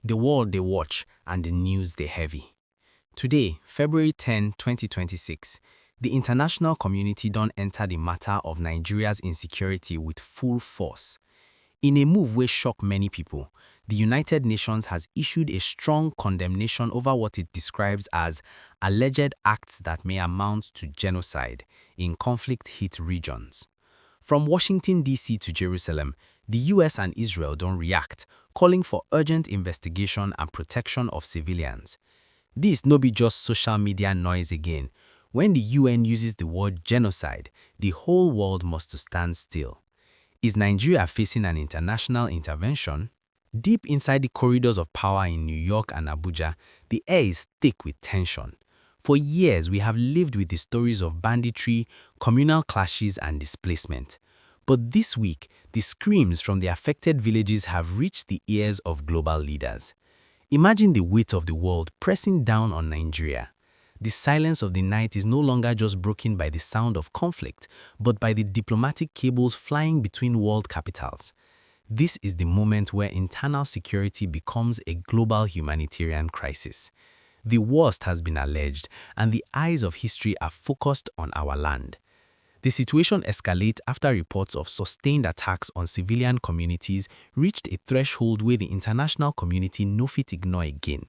the world they watch, and the news they heavy. Today, February 10, 2026, the international community don't enter the matter of Nigeria's insecurity with full force. In a move which shocked many people, the United Nations has issued a strong condemnation over what it describes as alleged acts that may amount to genocide in conflict-hit regions. From Washington, D.C. to Jerusalem, the US and Israel don't react, calling for urgent investigation and protection of civilians. This no be just social media noise again. When the UN uses the word genocide, the whole world must stand still. Is Nigeria facing an international intervention? Deep inside the corridors of power in New York and Abuja, the air is thick with tension. For years, we have lived with the stories of banditry, communal clashes, and displacement. But this week, the screams from the affected villages have reached the ears of global leaders. Imagine the weight of the world pressing down on Nigeria. The silence of the night is no longer just broken by the sound of conflict, but by the diplomatic cables flying between world capitals. This is the moment where internal security becomes a global humanitarian crisis. The worst has been alleged, and the eyes of history are focused on our land. The situation escalates after reports of sustained attacks on civilian communities reached a threshold where the international community no fit ignore again.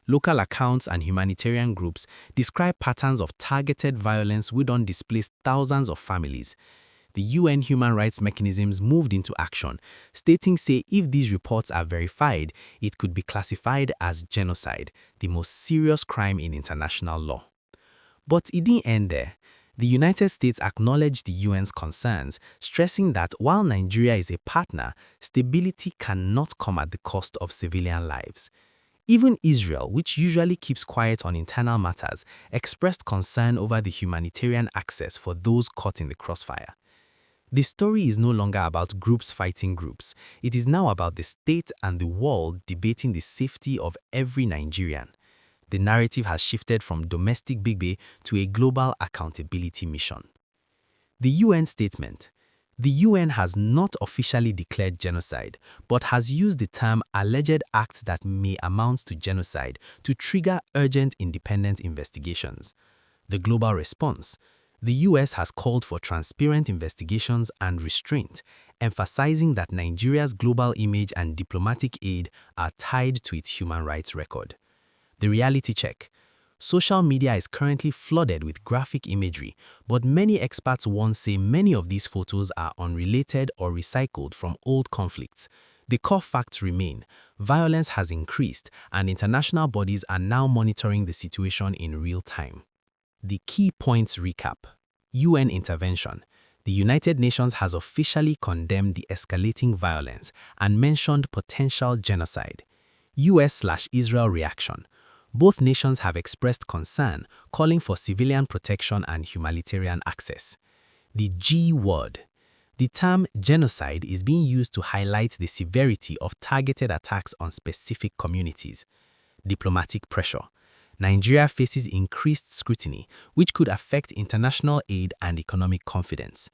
Local accounts and humanitarian groups describe patterns of targeted violence which don't displace thousands of families. The UN human rights mechanisms moved into action, stating if these reports are verified, it could be classified as genocide, the most serious crime in international law. But it didn't end there. The United States acknowledged the UN's concerns, stressing that while Nigeria is a partner, stability cannot come at the cost of civilian lives. Even Israel, which usually keeps quiet on internal matters, expressed concern over the humanitarian access for those caught in the crossfire. The story is no longer about groups fighting groups. It is now about the state and the world debating the safety of every Nigerian. The narrative has shifted from domestic bigbe to a global accountability mission. The UN statement. The UN has not officially declared genocide, but has used the term alleged acts that may amount to genocide to trigger urgent independent investigations. The global response. The US has called for transparent investigations and restraint, emphasizing that Nigeria's global image and diplomatic aid are tied to its human rights record. The reality check. Social media is currently flooded with graphic imagery, but many experts once say many of these photos are unrelated or recycled from old conflicts. The core facts remain. Violence has increased, and international bodies are now monitoring the situation in real time. The key points recap. UN intervention. The United Nations has officially condemned the escalating violence and mentioned potential genocide. US/Israel reaction. Both nations have expressed concern, calling for civilian protection and humanitarian access. The G word. The term genocide is being used to highlight the severity of targeted attacks on specific communities. Diplomatic pressure. Nigeria faces increased scrutiny, which could affect international aid and economic confidence.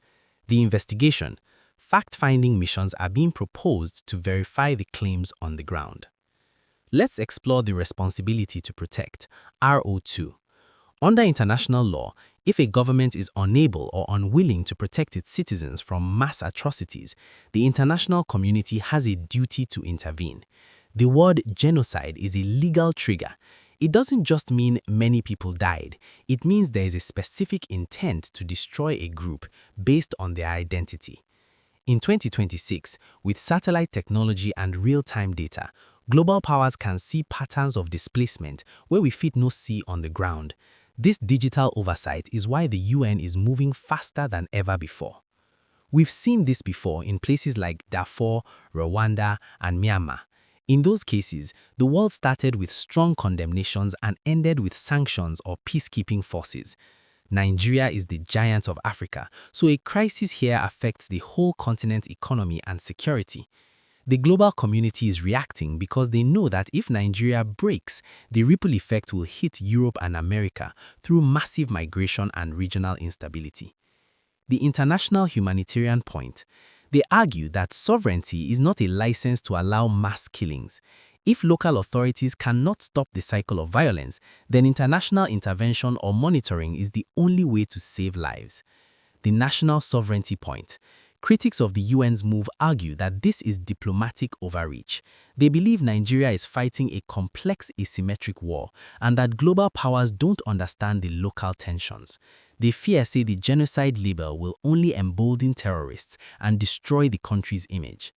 The investigation. Fact-finding missions are being proposed to verify the claims on the ground. Let's explore the responsibility to protect, RO2. Under international law, if a government is unable or unwilling to protect its citizens from mass atrocities, the international community has a duty to intervene. The word genocide is a legal trigger. It doesn't just mean many people died. It means there is a specific intent to destroy a group based on their identity. In 2026, with satellite technology and real-time data, global powers can see patterns of displacement where we fit no see on the ground. This digital oversight is why the UN is moving faster than ever before. We've seen this before in places like Darfur, Rwanda, and Myanmar. In those cases, the world started with strong condemnations and ended with sanctions or peacekeeping forces. Nigeria is the giant of Africa, so a crisis here affects the whole continent's economy and security. The global community is reacting because they know that if Nigeria breaks, the ripple effect will hit Europe and America through massive migration and regional instability. The international humanitarian point. They argue that sovereignty is not a license to allow mass killings. If local authorities cannot stop the cycle of violence, then international intervention or monitoring is the only way to save lives. The national sovereignty point. Critics of the UN's move argue that this is diplomatic overreach. They believe Nigeria is fighting a complex asymmetric war and that global powers don't understand the local tensions. They fear, say, the genocide label will only embolden terrorists and destroy the country's image.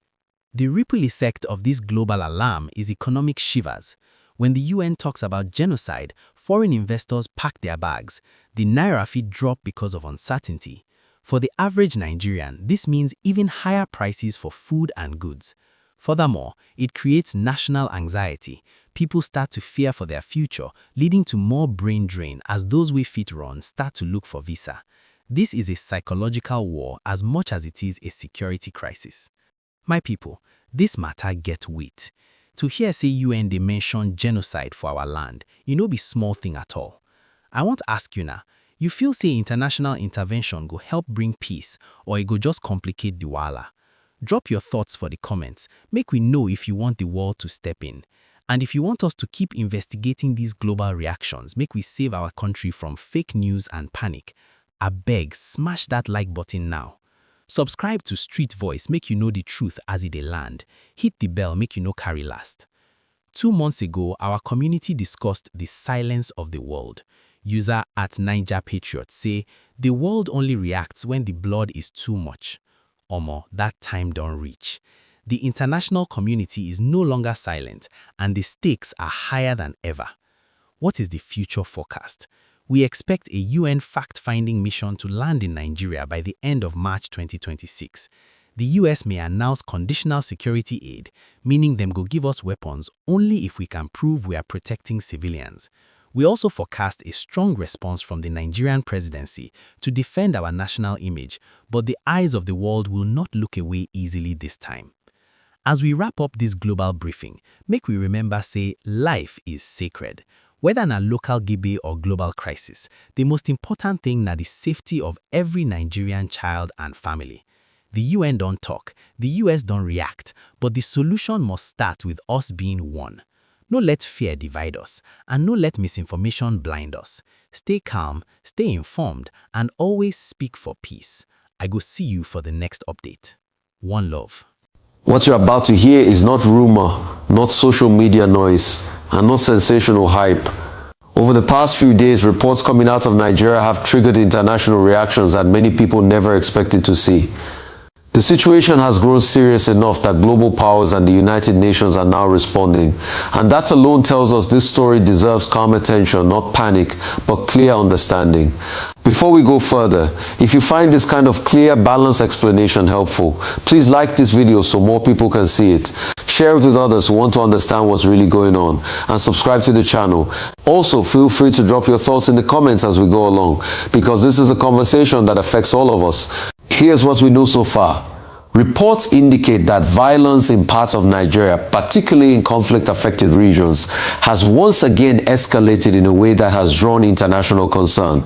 The ripple effect of this global alarm is economic shivers. When the UN talks about genocide, foreign investors pack their bags. The naira fee drop because of uncertainty. For the average Nigerian, this means even higher prices for food and goods. Furthermore, it creates national anxiety. People start to fear for their future, leading to more brain drain as those with feet run start to look for visa. This is a psychological war as much as it is a security crisis. My people, this matter get weight. To hear say UN they mention genocide for our land, no be small thing at all. I want to ask you now, you feel say international intervention go help bring peace or it go just complicate the wahala? Drop your thoughts for the comments, make we know if you want the world to step in. And if you want us to keep investigating these global reactions, make we save our country from fake news and panic, abeg smash that like button now. Subscribe to Street Voice make you know the truth as it dey land. Hit the bell make you no carry last. 2 months ago, our community discussed the silence of the world. User @Naija Patriot say, the world only reacts when the blood is too much. Omo, that time don't reach. The international community is no longer silent and the stakes are higher than ever. What is the future forecast? We expect a UN fact-finding mission to land in Nigeria by the end of March 2026. The US may announce conditional security aid, meaning them go give us weapons only if we can prove we are protecting civilians. We also forecast a strong response from the Nigerian presidency to defend our national image, but the eyes of the world will not look away easily this time. As we wrap up this global briefing, make we remember say life is sacred. Whether in a local gibe or global crisis, the most important thing is the safety of every Nigerian child and family. The UN don't talk, the US don't react, but the solution must start with us being one. No let fear divide us, and no let misinformation blind us. Stay calm, stay informed, and always speak for peace. I go see you for the next update. One love. What you're about to hear is not rumor, not social media noise, and not sensational hype. Over the past few days, reports coming out of Nigeria have triggered international reactions that many people never expected to see. The situation has grown serious enough that global powers and the United Nations are now responding. And that alone tells us this story deserves calm attention, not panic, but clear understanding. Before we go further, if you find this kind of clear, balanced explanation helpful, please like this video so more people can see it. Share it with others who want to understand what's really going on, and subscribe to the channel. Also, feel free to drop your thoughts in the comments as we go along, because this is a conversation that affects all of us. Here's what we know so far. Reports indicate that violence in parts of Nigeria, particularly in conflict-affected regions, has once again escalated in a way that has drawn international concern.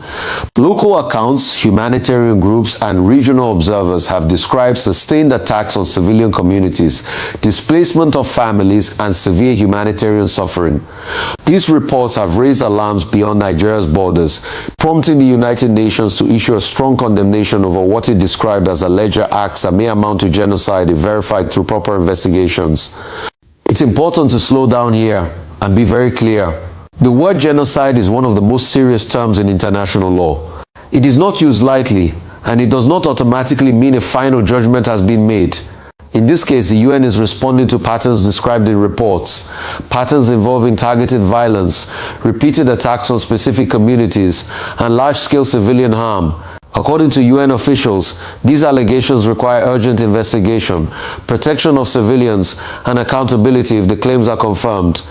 Local accounts, humanitarian groups, and regional observers have described sustained attacks on civilian communities, displacement of families, and severe humanitarian suffering. These reports have raised alarms beyond Nigeria's borders, prompting the United Nations to issue a strong condemnation over what it described as alleged acts that may amount to genocide if verified through proper investigations. It's important to slow down here and be very clear. The word genocide is one of the most serious terms in international law. It is not used lightly, and it does not automatically mean a final judgment has been made. In this case, the UN is responding to patterns described in reports, patterns involving targeted violence, repeated attacks on specific communities, and large-scale civilian harm. According to UN officials, these allegations require urgent investigation, protection of civilians, and accountability if the claims are confirmed.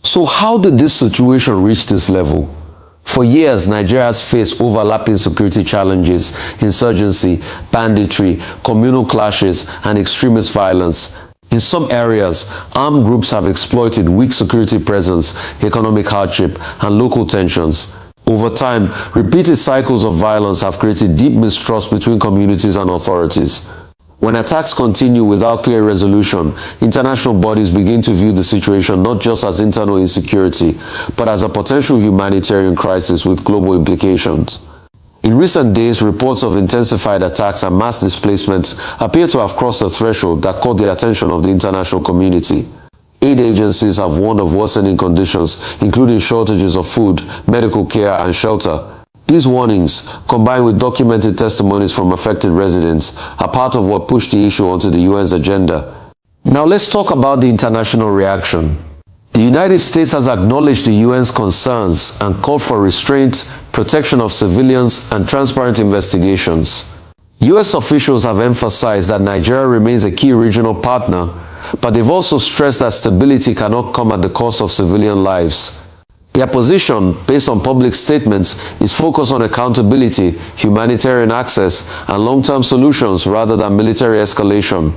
So how did this situation reach this level? For years, Nigeria has faced overlapping security challenges: insurgency, banditry, communal clashes, and extremist violence. In some areas, armed groups have exploited weak security presence, economic hardship, and local tensions. Over time, repeated cycles of violence have created deep mistrust between communities and authorities. When attacks continue without clear resolution, international bodies begin to view the situation not just as internal insecurity, but as a potential humanitarian crisis with global implications. In recent days, reports of intensified attacks and mass displacement appear to have crossed a threshold that caught the attention of the international community. Aid agencies have warned of worsening conditions, including shortages of food, medical care, and shelter. These warnings, combined with documented testimonies from affected residents, are part of what pushed the issue onto the UN's agenda. Now let's talk about the international reaction. The United States has acknowledged the UN's concerns and called for restraint, protection of civilians, and transparent investigations. US officials have emphasized that Nigeria remains a key regional partner, but they've also stressed that stability cannot come at the cost of civilian lives. Their position, based on public statements, is focused on accountability, humanitarian access, and long-term solutions rather than military escalation.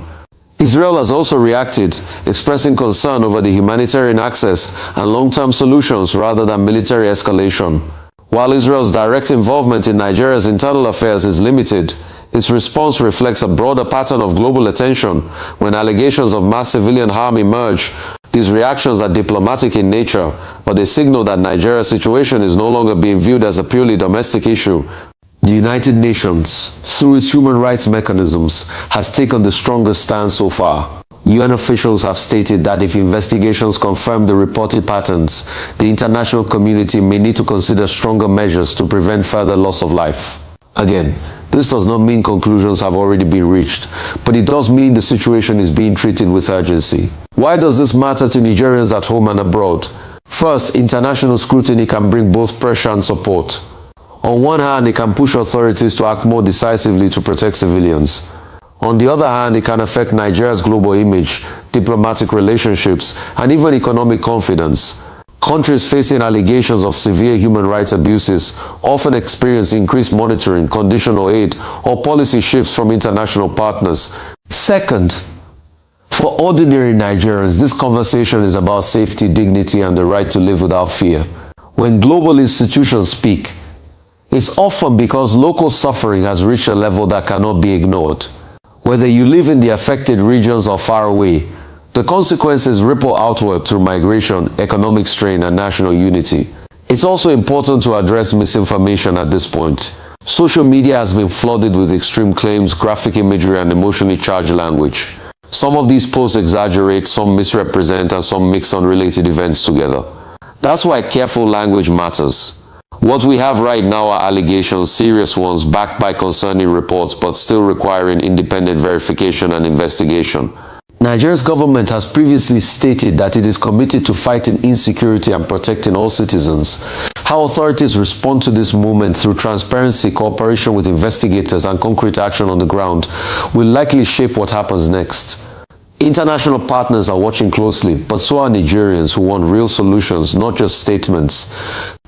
Israel has also reacted, expressing concern over the humanitarian access and long-term solutions rather than military escalation. While Israel's direct involvement in Nigeria's internal affairs is limited, its response reflects a broader pattern of global attention. When allegations of mass civilian harm emerge, these reactions are diplomatic in nature, but they signal that Nigeria's situation is no longer being viewed as a purely domestic issue. The United Nations, through its human rights mechanisms, has taken the strongest stance so far. UN officials have stated that if investigations confirm the reported patterns, the international community may need to consider stronger measures to prevent further loss of life. Again, this does not mean conclusions have already been reached, but it does mean the situation is being treated with urgency. Why does this matter to Nigerians at home and abroad? First, international scrutiny can bring both pressure and support. On one hand, it can push authorities to act more decisively to protect civilians. On the other hand, it can affect Nigeria's global image, diplomatic relationships, and even economic confidence. Countries facing allegations of severe human rights abuses often experience increased monitoring, conditional aid, or policy shifts from international partners. Second, for ordinary Nigerians, this conversation is about safety, dignity, and the right to live without fear. When global institutions speak, it's often because local suffering has reached a level that cannot be ignored. Whether you live in the affected regions or far away, the consequences ripple outward through migration, economic strain, and national unity. It's also important to address misinformation at this point. Social media has been flooded with extreme claims, graphic imagery, and emotionally charged language. Some of these posts exaggerate, some misrepresent, and some mix unrelated events together. That's why careful language matters. What we have right now are allegations, serious ones, backed by concerning reports, but still requiring independent verification and investigation. Nigeria's government has previously stated that it is committed to fighting insecurity and protecting all citizens. How authorities respond to this movement through transparency, cooperation with investigators, and concrete action on the ground will likely shape what happens next. International partners are watching closely, but so are Nigerians who want real solutions, not just statements.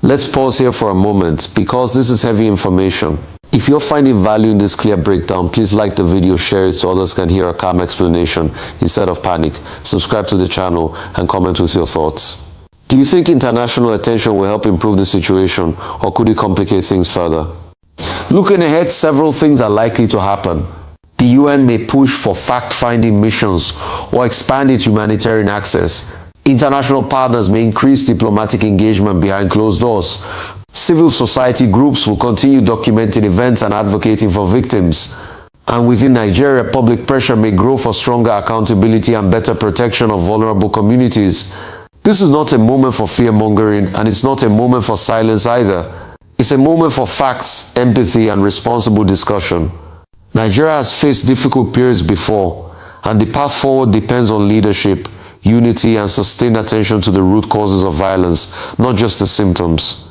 Let's pause here for a moment, because this is heavy information. If you're finding value in this clear breakdown, please like the video, share it so others can hear a calm explanation instead of panic. Subscribe to the channel and comment with your thoughts. Do you think international attention will help improve the situation, or could it complicate things further? Looking ahead, several things are likely to happen. The UN may push for fact-finding missions or expand its humanitarian access. International partners may increase diplomatic engagement behind closed doors. Civil society groups will continue documenting events and advocating for victims. And within Nigeria, public pressure may grow for stronger accountability and better protection of vulnerable communities. This is not a moment for fear-mongering, and it's not a moment for silence either. It's a moment for facts, empathy, and responsible discussion. Nigeria has faced difficult periods before, and the path forward depends on leadership, unity, and sustained attention to the root causes of violence, not just the symptoms.